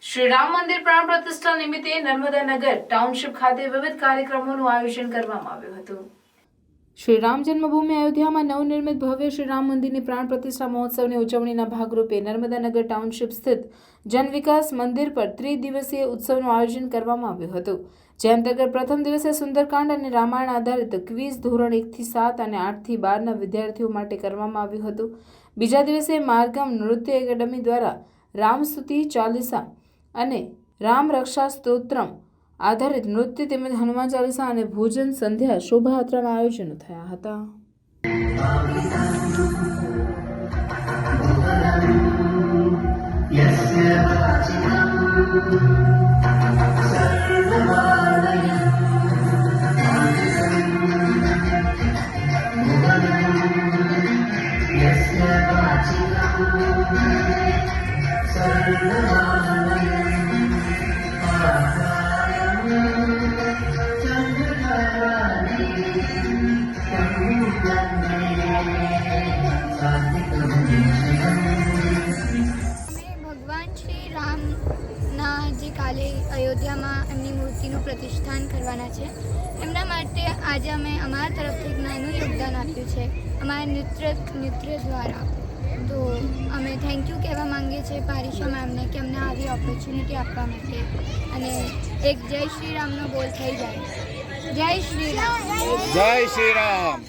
શ્રી રામ મંદિર પ્રાણ પ્રતિષ્ઠા નિમિત્તે નર્મદાનગર ટાઉનશીપ ખાતે વિવિધ કાર્યક્રમોનું આયોજન કરવામાં આવ્યું હતું। શ્રી રામ જન્મભૂમિ અયોધ્યામાં નવનિર્મિત ભવ્ય શ્રી રામ મંદિરની પ્રાણ પ્રતિષ્ઠા મહોત્સવની ઉજવણીના ભાગરૂપે નર્મદાનગર ટાઉનશીપ સ્થિત જન વિકાસ મંદિર પર ત્રિદિવસીય ઉત્સવનું આયોજન કરવામાં આવ્યું હતું। જે અંતર્ગત પ્રથમ દિવસે સુંદરકાંડ અને રામાયણ આધારિત ક્વિઝ ધોરણ 1 થી 7 અને 8 થી 12 ના વિદ્યાર્થીઓ માટે કરવામાં આવ્યું હતું। બીજા દિવસે માર્ગમ નૃત્ય એકેડમી દ્વારા રામસ્તુતિ ચાલીસા અને રામ રક્ષા સ્તોત્રમ આધારિત નૃત્ય તેમજ હનુમાન ચાલીસા અને ભોજન સંધ્યા શોભાયાત્રાના આયોજનો થયા હતા। ભગવાન શ્રી રામના જે કાલે અયોધ્યામાં એમની મૂર્તિનું પ્રતિષ્ઠાન કરવાના છે એમના માટે આજે અમે અમારા તરફથી એક નાનું યોગદાન આપ્યું છે અમારા નૃત્ય દ્વારા। તો અમે થેન્ક યુ કહેવા માંગીએ છીએ પારિશા મેમને કે અમને આવી ઓપોર્ચ્યુનિટી આપવા માટે અને એક જય શ્રી રામનો બોલ થઈ જાય। જય શ્રી રામ, જય શ્રી રામ।